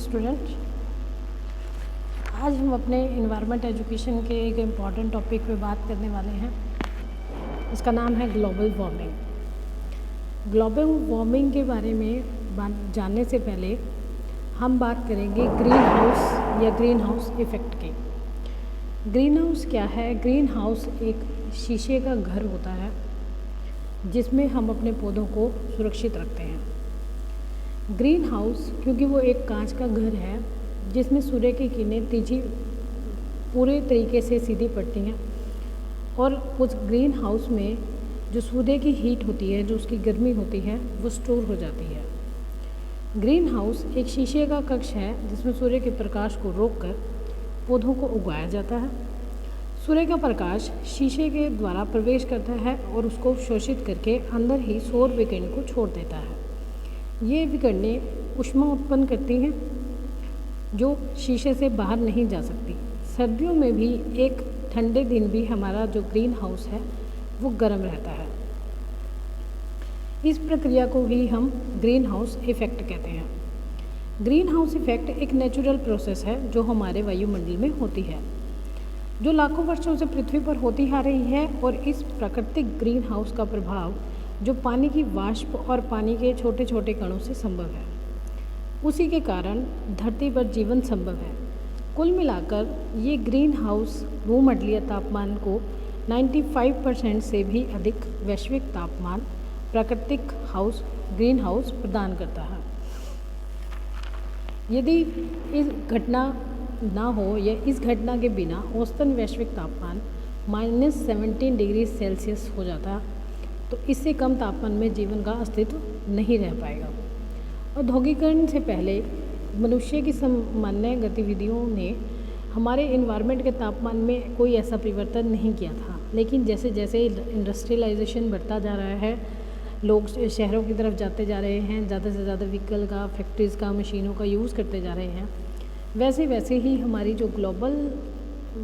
Student, आज हम अपने इन्वायरमेंट एजुकेशन के एक इम्पॉर्टेंट टॉपिक पे बात करने वाले हैं। इसका नाम है ग्लोबल वार्मिंग। ग्लोबल वार्मिंग के बारे में जानने से पहले हम बात करेंगे ग्रीन हाउस या ग्रीन हाउस इफ़ेक्ट की। ग्रीन हाउस क्या है? ग्रीन हाउस एक शीशे का घर होता है जिसमें हम अपने पौधों को सुरक्षित रखते हैं। ग्रीन हाउस क्योंकि वो एक कांच का घर है जिसमें सूर्य की किरणें तेजी पूरे तरीके से सीधी पड़ती हैं और उस ग्रीन हाउस में जो सूर्य की हीट होती है, जो उसकी गर्मी होती है, वो स्टोर हो जाती है। ग्रीन हाउस एक शीशे का कक्ष है जिसमें सूर्य के प्रकाश को रोककर पौधों को उगाया जाता है। सूर्य का प्रकाश शीशे के द्वारा प्रवेश करता है और उसको शोषित करके अंदर ही सौर विकिरण को छोड़ देता है। ये विकिरणें ऊष्मा उत्पन्न करती हैं जो शीशे से बाहर नहीं जा सकती। सर्दियों में भी एक ठंडे दिन भी हमारा जो ग्रीन हाउस है वो गर्म रहता है। इस प्रक्रिया को ही हम ग्रीन हाउस इफ़ेक्ट कहते हैं। ग्रीन हाउस इफ़ेक्ट एक नेचुरल प्रोसेस है जो हमारे वायुमंडल में होती है, जो लाखों वर्षों से पृथ्वी पर होती आ रही है। और इस प्राकृतिक ग्रीन हाउस का प्रभाव जो पानी की वाष्प और पानी के छोटे छोटे कणों से संभव है, उसी के कारण धरती पर जीवन संभव है। कुल मिलाकर ये ग्रीन हाउस भूमंडलीय तापमान को 95% से भी अधिक वैश्विक तापमान प्राकृतिक हाउस ग्रीन हाउस प्रदान करता है। यदि इस घटना ना हो या इस घटना के बिना औसतन वैश्विक तापमान -17 डिग्री सेल्सियस हो जाता तो इससे कम तापमान में जीवन का अस्तित्व नहीं रह पाएगा। औद्योगिकरण से पहले मनुष्य की सामान्य गतिविधियों ने हमारे इन्वायरमेंट के तापमान में कोई ऐसा परिवर्तन नहीं किया था, लेकिन जैसे जैसे इंडस्ट्रियलाइजेशन बढ़ता जा रहा है, लोग शहरों की तरफ जाते जा रहे हैं, ज़्यादा से ज़्यादा व्हीकल का, फैक्ट्रीज़ का, मशीनों का यूज़ करते जा रहे हैं, वैसे वैसे ही हमारी जो ग्लोबल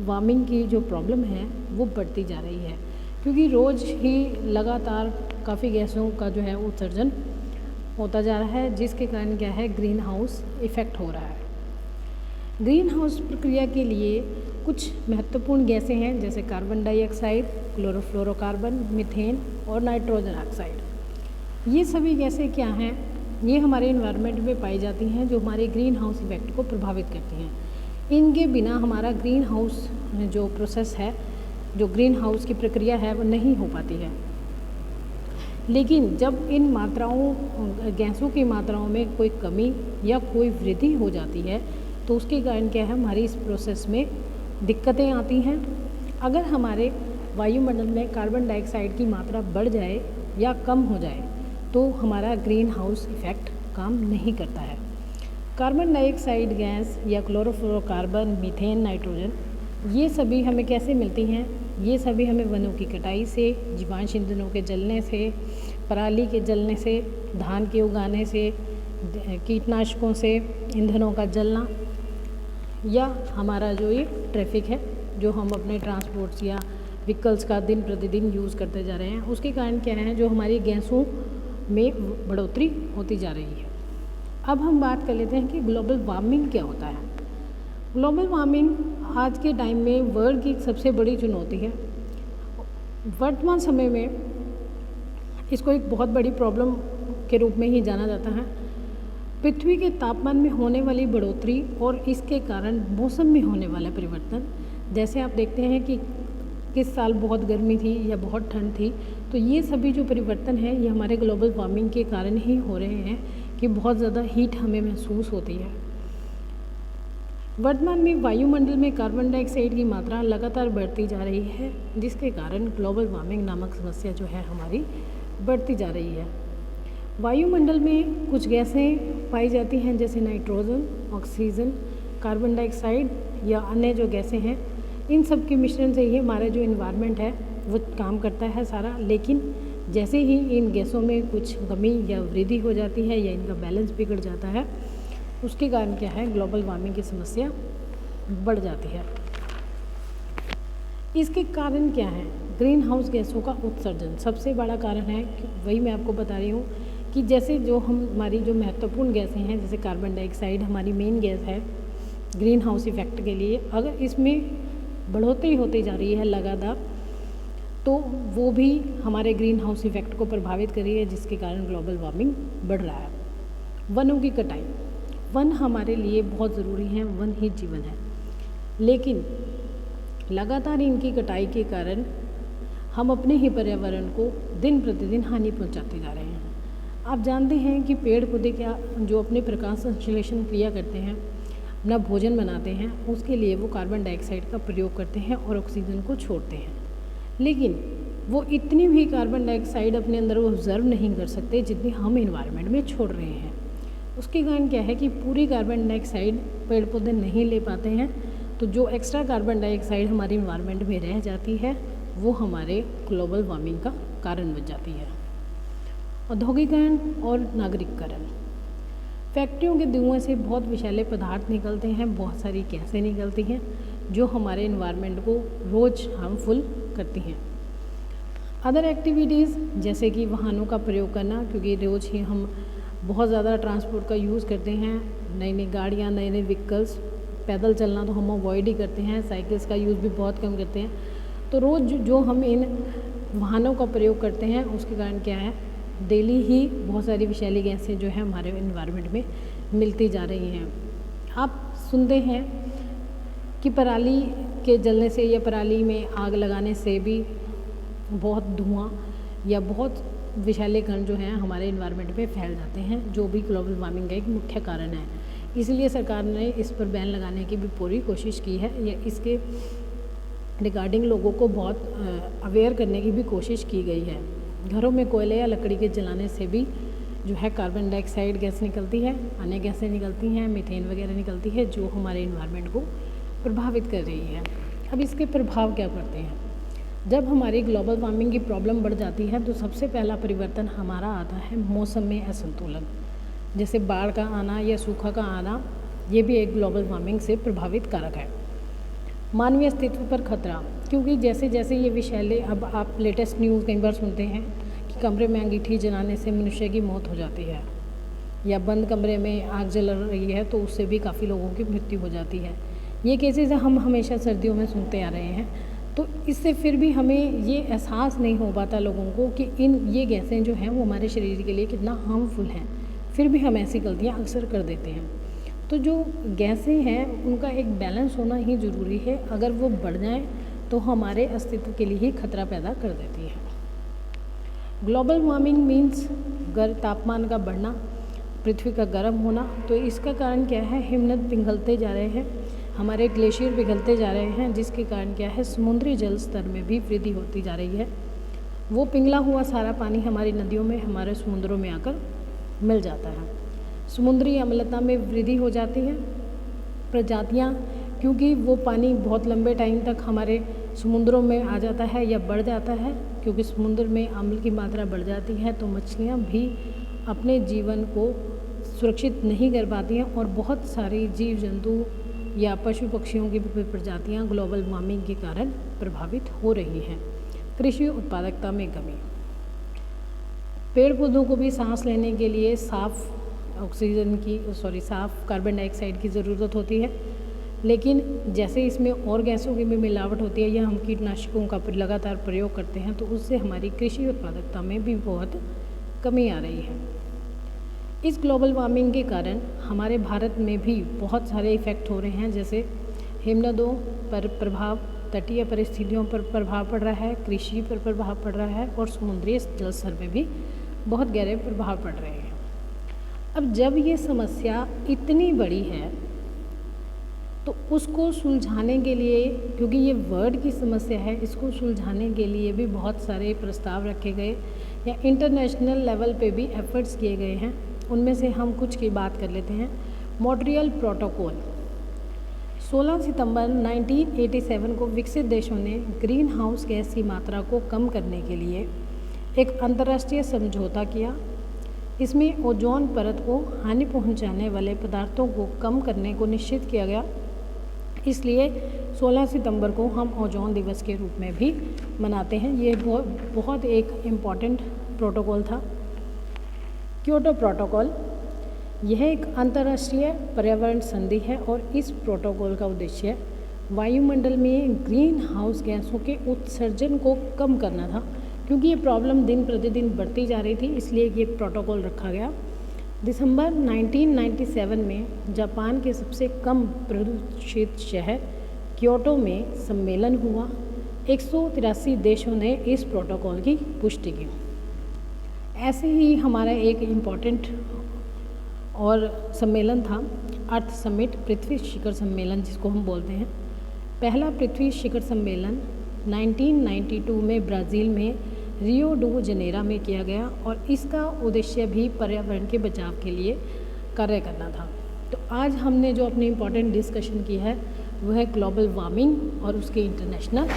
वार्मिंग की जो प्रॉब्लम है वो बढ़ती जा रही है, क्योंकि रोज़ ही लगातार काफ़ी गैसों का जो है उत्सर्जन होता जा रहा है, जिसके कारण क्या है, ग्रीन हाउस इफ़ेक्ट हो रहा है। ग्रीन हाउस प्रक्रिया के लिए कुछ महत्वपूर्ण गैसें हैं जैसे कार्बन डाइऑक्साइड, क्लोरोफ्लोरोकार्बन, मीथेन और नाइट्रोजन ऑक्साइड। ये सभी गैसें क्या हैं? ये हमारे इन्वायरमेंट में पाई जाती हैं जो हमारे ग्रीन हाउस इफ़ेक्ट को प्रभावित करती हैं। इनके बिना हमारा ग्रीन हाउस जो प्रोसेस है, जो ग्रीन हाउस की प्रक्रिया है, वो नहीं हो पाती है। लेकिन जब इन मात्राओं गैसों की मात्राओं में कोई कमी या कोई वृद्धि हो जाती है तो उसके कारण क्या है, हमारी इस प्रोसेस में दिक्कतें आती हैं। अगर हमारे वायुमंडल में कार्बन डाइऑक्साइड की मात्रा बढ़ जाए या कम हो जाए तो हमारा ग्रीन हाउस इफ़ेक्ट काम नहीं करता है। कार्बन डाइऑक्साइड गैस या क्लोरोफ्लोरोकार्बन, मीथेन, नाइट्रोजन, ये सभी हमें कैसे मिलती हैं? ये सभी हमें वनों की कटाई से, जीवाश्म ईंधनों के जलने से, पराली के जलने से, धान के उगाने से, कीटनाशकों से ईंधनों का जलना, या हमारा जो ये ट्रैफिक है जो हम अपने ट्रांसपोर्ट्स या व्हीकल्स का दिन प्रतिदिन यूज़ करते जा रहे हैं, उसके कारण क्या है, जो हमारी गैसों में बढ़ोतरी होती जा रही है। अब हम बात कर लेते हैं कि ग्लोबल वार्मिंग क्या होता है। ग्लोबल वार्मिंग आज के टाइम में वर्ल्ड की सबसे बड़ी चुनौती है। वर्तमान समय में इसको एक बहुत बड़ी प्रॉब्लम के रूप में ही जाना जाता है। पृथ्वी के तापमान में होने वाली बढ़ोतरी और इसके कारण मौसम में होने वाला परिवर्तन, जैसे आप देखते हैं कि किस साल बहुत गर्मी थी या बहुत ठंड थी, तो ये सभी जो परिवर्तन है ये हमारे ग्लोबल वार्मिंग के कारण ही हो रहे हैं कि बहुत ज़्यादा हीट हमें महसूस होती है। वर्तमान में वायुमंडल में कार्बन डाइऑक्साइड की मात्रा लगातार बढ़ती जा रही है, जिसके कारण ग्लोबल वार्मिंग नामक समस्या जो है हमारी बढ़ती जा रही है। वायुमंडल में कुछ गैसें पाई जाती हैं जैसे नाइट्रोजन, ऑक्सीजन, कार्बन डाइऑक्साइड या अन्य जो गैसें हैं, इन सब के मिश्रण से ही हमारा जो इन्वायरमेंट है वो काम करता है सारा। लेकिन जैसे ही इन गैसों में कुछ कमी या वृद्धि हो जाती है या इनका बैलेंस बिगड़ जाता है, उसके कारण क्या है, ग्लोबल वार्मिंग की समस्या बढ़ जाती है। इसके कारण क्या है? ग्रीन हाउस गैसों का उत्सर्जन सबसे बड़ा कारण है। वही मैं आपको बता रही हूँ कि जैसे जो हमारी जो महत्वपूर्ण गैसें हैं, जैसे कार्बन डाइऑक्साइड हमारी मेन गैस है ग्रीन हाउस इफ़ेक्ट के लिए, अगर इसमें बढ़ोतरी होती जा रही है लगातार, तो वो भी हमारे ग्रीन हाउस इफ़ेक्ट को प्रभावित कर रही है, जिसके कारण ग्लोबल वार्मिंग बढ़ रहा है। वनों की कटाई, वन हमारे लिए बहुत ज़रूरी है, वन ही जीवन है, लेकिन लगातार इनकी कटाई के कारण हम अपने ही पर्यावरण को दिन प्रतिदिन हानि पहुंचाते जा रहे हैं। आप जानते हैं कि पेड़ पौधे क्या जो अपने प्रकाश संश्लेषण क्रिया करते हैं, अपना भोजन बनाते हैं, उसके लिए वो कार्बन डाइऑक्साइड का प्रयोग करते हैं और ऑक्सीजन को छोड़ते हैं, लेकिन वो इतनी भी कार्बन डाइऑक्साइड अपने अंदर ऑब्जर्व नहीं कर सकते जितनी हम इन्वायरमेंट में छोड़ रहे हैं। उसके कारण क्या है कि पूरी कार्बन डाइऑक्साइड पेड़ पौधे नहीं ले पाते हैं, तो जो एक्स्ट्रा कार्बन डाइऑक्साइड हमारे इन्वायरमेंट में रह जाती है वो हमारे ग्लोबल वार्मिंग का कारण बन जाती है। औद्योगिकरण और नागरिककरण, फैक्ट्रियों के धुएं से बहुत विषैले पदार्थ निकलते हैं, बहुत सारी गैसें निकलती हैं जो हमारे इन्वायरमेंट को रोज़ हार्मफुल करती हैं। अदर एक्टिविटीज़ जैसे कि वाहनों का प्रयोग करना, क्योंकि रोज़ ही हम बहुत ज़्यादा ट्रांसपोर्ट का यूज़ करते हैं, नई नई गाड़ियाँ, नए नए व्हीकल्स, पैदल चलना तो हम अवॉइड ही करते हैं, साइकिल्स का यूज़ भी बहुत कम करते हैं। तो रोज़ जो हम इन वाहनों का प्रयोग करते हैं उसके कारण क्या है, डेली ही बहुत सारी विषैली गैसें जो है हमारे इन्वायरमेंट में मिलती जा रही हैं। आप सुनते हैं कि पराली के जलने से या पराली में आग लगाने से भी बहुत धुआं या बहुत विषैले कण जो हैं हमारे इन्वायरमेंट में फैल जाते हैं, जो भी ग्लोबल वार्मिंग का एक मुख्य कारण है। इसलिए सरकार ने इस पर बैन लगाने की भी पूरी कोशिश की है, या इसके रिगार्डिंग लोगों को बहुत अवेयर करने की भी कोशिश की गई है। घरों में कोयले या लकड़ी के जलाने से भी जो है कार्बन डाइऑक्साइड गैस निकलती है, अन्य गैसें निकलती हैं, मीथेन वगैरह निकलती है, जो हमारे इन्वायरमेंट को प्रभावित कर रही है। अब इसके प्रभाव क्या पड़ते हैं? जब हमारी ग्लोबल वार्मिंग की प्रॉब्लम बढ़ जाती है तो सबसे पहला परिवर्तन हमारा आता है मौसम में असंतुलन, जैसे बाढ़ का आना या सूखा का आना, ये भी एक ग्लोबल वार्मिंग से प्रभावित कारक है। मानवीय अस्तित्व पर खतरा, क्योंकि जैसे जैसे ये विषैले, अब आप लेटेस्ट न्यूज़ कई बार सुनते हैं कि कमरे में अंगीठी जलाने से मनुष्य की मौत हो जाती है, या बंद कमरे में आग जल रही है तो उससे भी काफ़ी लोगों की मृत्यु हो जाती है। ये केसेस हम हमेशा सर्दियों में सुनते आ रहे हैं। तो इससे फिर भी हमें ये एहसास नहीं हो पाता लोगों को कि ये गैसें जो हैं वो हमारे शरीर के लिए कितना हार्मफुल हैं, फिर भी हम ऐसी गलतियाँ अक्सर कर देते हैं। तो जो गैसें हैं उनका एक बैलेंस होना ही ज़रूरी है, अगर वो बढ़ जाएं तो हमारे अस्तित्व के लिए ही खतरा पैदा कर देती है। ग्लोबल वार्मिंग मीन्स तापमान का बढ़ना, पृथ्वी का गर्म होना। तो इसका कारण क्या है, हिमनद पिघलते जा रहे हैं, हमारे ग्लेशियर पिघलते जा रहे हैं, जिसके कारण क्या है, समुद्री जल स्तर में भी वृद्धि होती जा रही है। वो पिघला हुआ सारा पानी हमारी नदियों में, हमारे समुद्रों में आकर मिल जाता है। समुद्री अम्लता में वृद्धि हो जाती है। प्रजातियाँ, क्योंकि वो पानी बहुत लंबे टाइम तक हमारे समुद्रों में आ जाता है या बढ़ जाता है, क्योंकि समुद्र में अम्ल की मात्रा बढ़ जाती है, तो मछलियाँ भी अपने जीवन को सुरक्षित नहीं कर पाती हैं, और बहुत सारी जीव जंतु या पशु पक्षियों की प्रजातियाँ ग्लोबल वार्मिंग के कारण प्रभावित हो रही हैं। कृषि उत्पादकता में कमी, पेड़ पौधों को भी सांस लेने के लिए साफ़ कार्बन डाइऑक्साइड की ज़रूरत होती है, लेकिन जैसे इसमें और गैसों की भी मिलावट होती है या हम कीटनाशकों का लगातार प्रयोग करते हैं, तो उससे हमारी कृषि उत्पादकता में भी बहुत कमी आ रही है। इस ग्लोबल वार्मिंग के कारण हमारे भारत में भी बहुत सारे इफ़ेक्ट हो रहे हैं, जैसे हिमनदों पर प्रभाव, तटीय परिस्थितियों पर प्रभाव पड़ रहा है, कृषि पर प्रभाव पड़ रहा है, और समुद्री जल स्तर में भी बहुत गहरे प्रभाव पड़ रहे हैं। अब जब ये समस्या इतनी बड़ी है तो उसको सुलझाने के लिए, क्योंकि ये वर्ल्ड की समस्या है, इसको सुलझाने के लिए भी बहुत सारे प्रस्ताव रखे गए या इंटरनेशनल लेवल पे भी एफर्ट्स किए गए हैं। उनमें से हम कुछ की बात कर लेते हैं। मॉन्ट्रियल प्रोटोकॉल 16 सितंबर 1987 को विकसित देशों ने ग्रीन हाउस गैस की मात्रा को कम करने के लिए एक अंतर्राष्ट्रीय समझौता किया। इसमें ओजोन परत को हानि पहुंचाने वाले पदार्थों को कम करने को निश्चित किया गया। इसलिए 16 सितंबर को हम ओजोन दिवस के रूप में भी मनाते हैं। ये बहुत एक इम्पॉर्टेंट प्रोटोकॉल था। क्योटो प्रोटोकॉल यह एक अंतर्राष्ट्रीय पर्यावरण संधि है और इस प्रोटोकॉल का उद्देश्य वायुमंडल में ग्रीन हाउस गैसों के उत्सर्जन को कम करना था। क्योंकि ये प्रॉब्लम दिन प्रतिदिन बढ़ती जा रही थी, इसलिए ये प्रोटोकॉल रखा गया। दिसंबर 1997 में जापान के सबसे कम प्रदूषित शहर क्योटो में सम्मेलन हुआ। 183 देशों ने इस प्रोटोकॉल की पुष्टि की। ऐसे ही हमारा एक इम्पॉर्टेंट और सम्मेलन था अर्थ समिट, पृथ्वी शिखर सम्मेलन जिसको हम बोलते हैं। पहला पृथ्वी शिखर सम्मेलन 1992 में ब्राज़ील में रियो डू जनेरा में किया गया और इसका उद्देश्य भी पर्यावरण के बचाव के लिए कार्य करना था। तो आज हमने जो अपनी इम्पोर्टेंट डिस्कशन की है वह है ग्लोबल वार्मिंग और उसके इंटरनेशनल